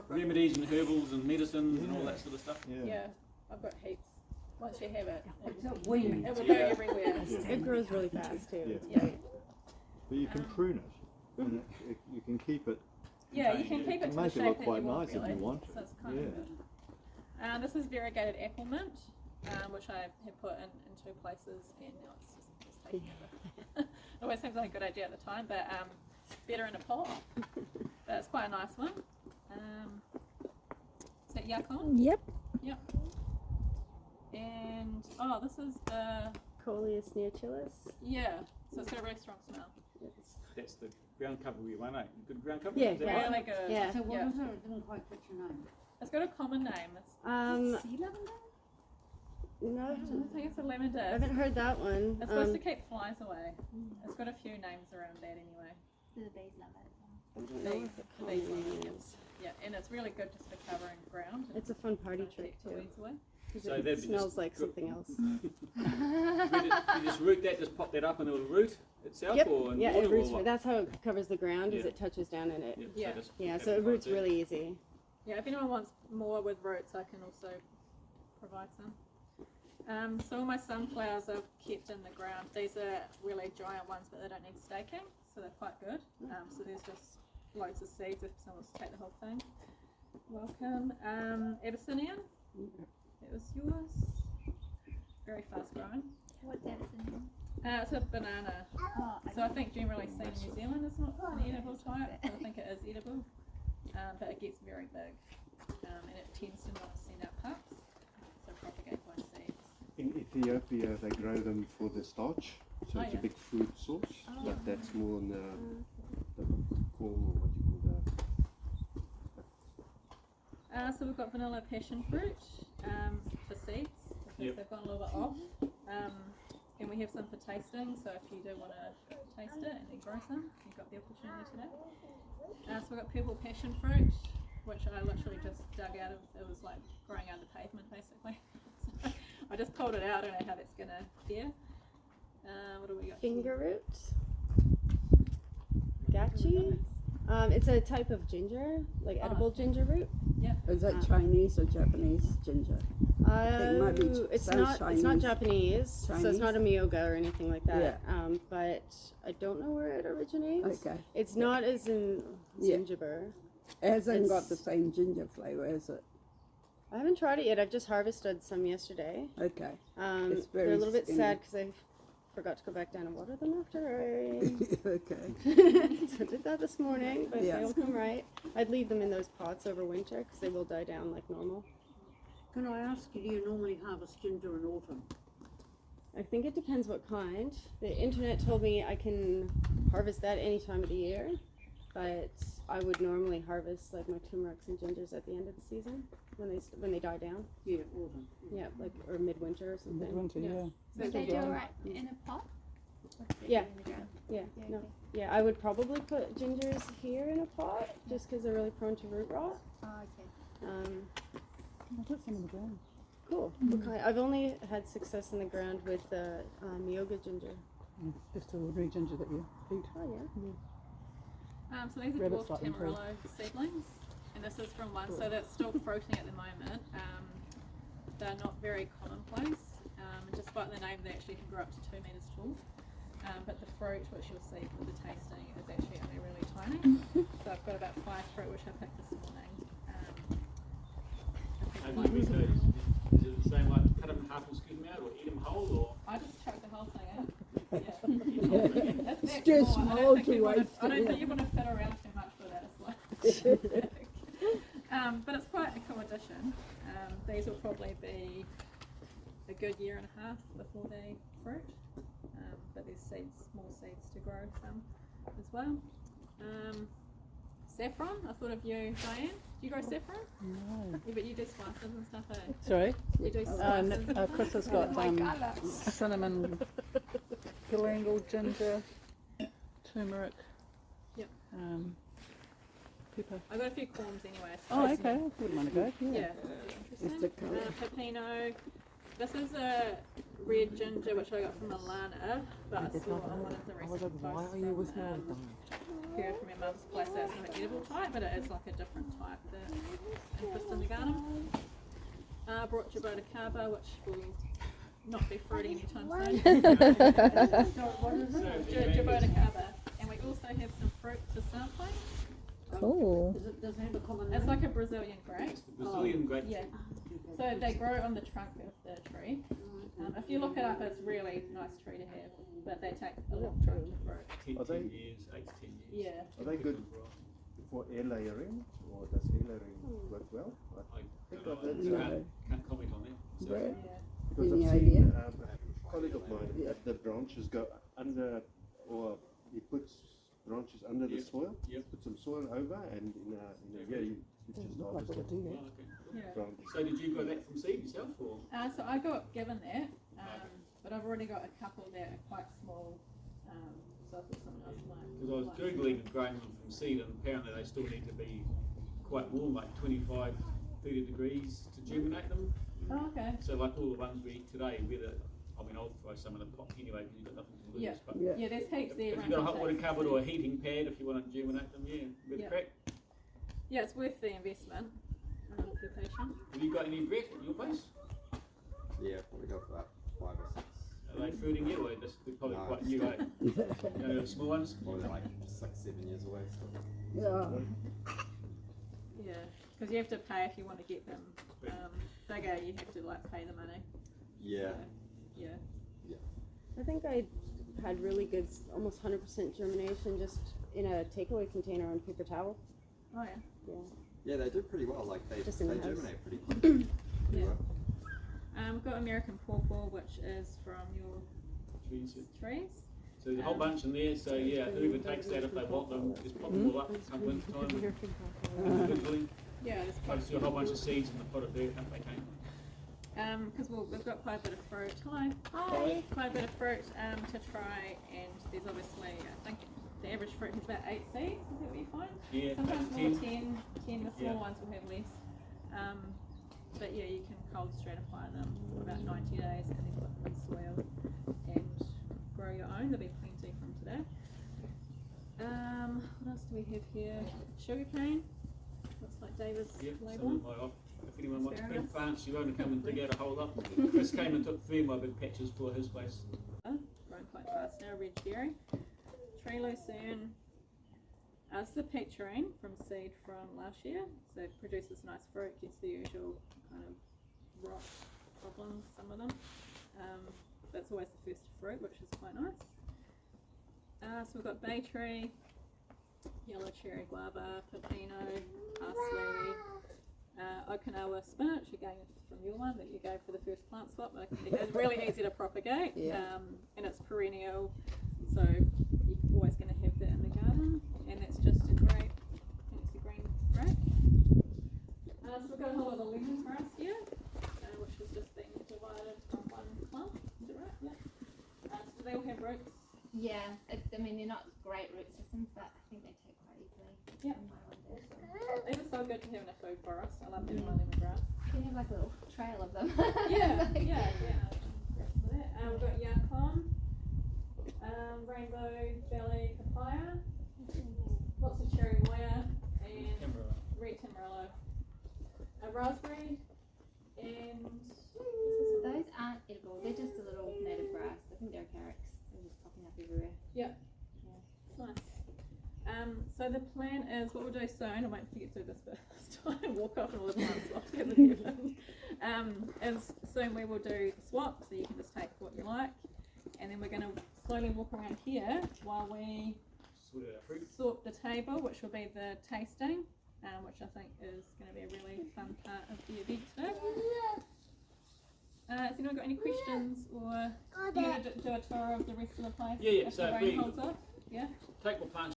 remedies and herbals and medicines and all that sort of stuff. Yeah, I've got heaps. Once you have it, it Weed. will go everywhere. It grows really fast too. Yeah. But you can prune it, and you can keep it. Yeah, you can keep it to the Make it shape look that quite you want, nice if really. you want. So it's kind of good. This is variegated apple mint, which I have put in 2 places, and now it's just taking over. It always seems like a good idea at the time, but better in a pot. But it's quite a nice one. Is that yacon? Yep. Yep. And this is the Coleus neochilus. yeah. So it's got a really strong smell. That's the ground cover we want, eh? Good ground cover? Yeah, Is that yeah. right? Really good. Yeah. So what was it? I didn't quite catch your name. It's got a common name. It's Sea lavender? No, I think it's a lavender. I haven't heard that one. It's supposed to keep flies away. It's got a few names around that anyway. The bees love it as well. I don't know what the Bees common love it, name yep. is. Yeah, and it's really good just for covering ground. It's a fun party Don't trick keep the too. weeds away. 'Cause So it that'd be smells just like good. something else. You just root that, just pop that up into the root itself, Yep. or in Yeah, water, it roots. or what? That's how it covers the ground. Is Yeah. it touches down in it. Yeah. just Yeah, have so it right roots there. really easy. Yeah, if anyone wants more with roots, I can also provide some. So all my sunflowers I've kept in the ground. These are really giant ones, but they don't need staking, so they're quite good. So there's just loads of seeds if someone wants to take the whole thing. Welcome. Abyssinian. That was yours. Very fast growing. What's that in? It's a banana. Oh, So I think generally seen in New Zealand it's not an edible type, but I think it is edible. But it gets very big, and it tends to not send out pups, so propagate by seeds. In Ethiopia, they grow them for the starch, so Oh, it's yeah. a big food source. Oh. But that's more in the corn, or what you call So we've got vanilla passion fruit for seeds because Yep. they've gone a little bit off, and we have some for tasting. So if you do want to taste it and then grow some, you've got the opportunity today. So we've got purple passion fruit, which I literally just dug out of. It was like growing out of the pavement basically. So I just pulled it out. I don't know how that's gonna fare. What do we got? Finger root. Gachi. It's a type of ginger, like edible ginger root. Is that Chinese or Japanese ginger? it might be It's sounds not. It's not Chinese. Japanese, so it's Chinese? not a miyoga or anything like that. Yeah. But I don't know where it originates. Okay. It's not as in Yeah. gingerbread. It hasn't got It's- the same ginger flavour, has it? I haven't tried it yet. I've just harvested some yesterday. Okay. It's They're very a little bit skinny. sad because I forgot to go back down and water them after I. Okay. So I did that this morning, but Yeah. they'll come right. I'd leave them in those pots over winter because they will die down like normal. Can I ask you, do you normally harvest ginger in autumn? I think it depends what kind. The internet told me I can harvest that any time of the year, but I would normally harvest like my turmerics and gingers at the end of the season when they die down. Yeah, autumn. Yeah, like or midwinter or something. Midwinter, yeah. So they do it in a pot? Or do they Yeah. do it in the ground? Yeah, Yeah, no, okay. yeah. I would probably put gingers here in a pot just because they're really prone to root rot. Oh, okay. I'll put some in the ground. Cool. Okay. I've only had success in the ground with miyoga ginger. Just ordinary ginger that you eat. Oh yeah. So these are Rabbits dwarf like them too. tamarillo seedlings, and this is from one, so that's still fruiting at the moment. They're not very commonplace, and despite the name, they actually can grow up to 2 meters tall. But the fruit, which you'll see with the tasting, is actually only really tiny. So I've got about 5 fruit, which I picked this morning. And like we said, is it the same, like cut them in half and scoop them out, or eat them whole, or? I just chucked the whole thing out. Yeah. That's It's that too small. small to waste I don't it. think you want to fit around too much with that as well. But it's quite a cool addition. These will probably be a good year and a half before they fruit. But there's seeds, more seeds to grow some as well. Saffron, I thought of you, Diane. Do you grow saffron? No. Yeah, but you do spices and stuff, eh? Sorry? You do spices. Chris has got cinnamon, galangal, ginger, turmeric, Yep. pepper. I've got a few corns anyway. Oh, spices. okay. Wouldn't mind a go. Yeah. It's the colour. Pepino. This is a red ginger, which I got from Alana, but I saw on one of the recipe posts from heard from your mum's place that it's not an edible type, but it is like a different type that interests in the garden. Brought Jaboticaba, which will not be fruiting anytime soon. Jaboticaba. And we also have some fruit to sampling. Cool. Does it have a common It's like a Brazilian grape. It's the Brazilian grape. Yeah. So they grow on the trunk of the tree. If you look it up, it's really nice tree to have, but they take a long time to grow. 10 years, 8 to 10 years. Yeah. Are they good for air layering, or does air layering work well? I think don't I've know, heard can't comment on that. So, Right. Yeah. Because Any I've seen idea? a colleague of mine, the branches go under, or he puts branches under the Yep. soil, Yep. put some soil over, and in a year you just harvest oh, okay. Yeah. branches. So did you grow that from seed yourself, or? So I got given that, but I've already got a couple that are quite small. So I thought someone else might. Because I was googling growing them from seed, and apparently they still need to be quite warm, like 25, 30 degrees to germinate them. Oh, okay. So like all the ones we eat today, whether, I mean, I'll throw some in the pot anyway because you've got nothing to lose. Yeah. But Yeah. Yeah, there's heaps there. if around you've got a the hot water place. cupboard or a heating pad, if you want to germinate them, yeah, with Yeah. a crack. Yeah, it's worth the investment. If you're patient. Have you got any bread at your place? Yeah, probably got about 5 or 6. Are they fruiting yet, or they're probably No. quite new, eh? You know, the small ones? Probably like 6, 7 years away. So. Yeah. Yeah, because you have to pay if you want to get them bigger. You have to like pay the money. Yeah. So, yeah. I think I had really good, almost 100% germination just in a takeaway container on paper towel. Oh yeah. Yeah. Yeah, they do pretty well. Like they Just in the house. germinate pretty quick. Yeah. We've got American pawpaw, which is from your Trees, yeah. trees. So there's a whole bunch in there, so yeah, whoever takes that, if they want them, just pop them all up come winter time. Individually. Yeah, there's I quite just do a whole bunch of seeds in the pot of dirt, if they came. because we've got quite a bit of fruit. Hello. Hi. Quite a bit of fruit to try, and there's obviously I think the average fruit has about 8 seeds. Is that what you find? Yeah, Sometimes that's more 10. 10. The small Yeah. ones will have less. But yeah, you can cold stratify them for about 90 days and then put them in soil and grow your own. There'll be plenty from today. What else do we have here? Sugarcane. Looks like David's Yep, label. some of my off. If anyone wants Fair big enough. plants, you want to come and dig out a hole up. Chris came and took 3 of my big patches for his place. Growing quite fast now. Red cherry. Tree lucerne. It's the peach terrain from seed from last year, so it produces nice fruit, gets the usual kind of rot problems, some of them. That's always the first fruit, which is quite nice. So we've got bay tree, yellow cherry guava, pepino, parsley, Okinawa spinach, again from your one that you gave for the first plant swap. It's really easy to propagate, Yeah. and it's perennial, so you're always going to have that in the garden. And that's just a grape. I think it's a green grape. So we've got a whole lot of lemongrass here, which has just been divided from one clump. Is that right? Yeah. So do they all have roots? Yeah, I mean they're not great root systems, but I think they take quite easily. Yeah. In my one there, so. These are so good to have in a food forest. I love having my lemongrass. You can have like a little trail of them. Yeah, Like- yeah. Grab some of that. We've got yacon, rainbow belly papaya, lots of cherimoya, and Camera. red tamarillo, a raspberry, and Those aren't edible. They're just a little native grass. I think they're carrots. They're just popping up everywhere. it's nice. So the plan is what we'll do soon. I won't forget to do this first time. Walk off and all the plants swap together. Is soon we will do the swap, so you can just take what you like, and then we're going to slowly walk around here while we Sort out our fruit. sort the table, which will be the tasting, which I think is going to be a really fun part of the event today. Has anyone got any questions, or do you want to do a tour of the rest of the place? Yeah, if so the if rain we- holds off? Yeah. Take what plants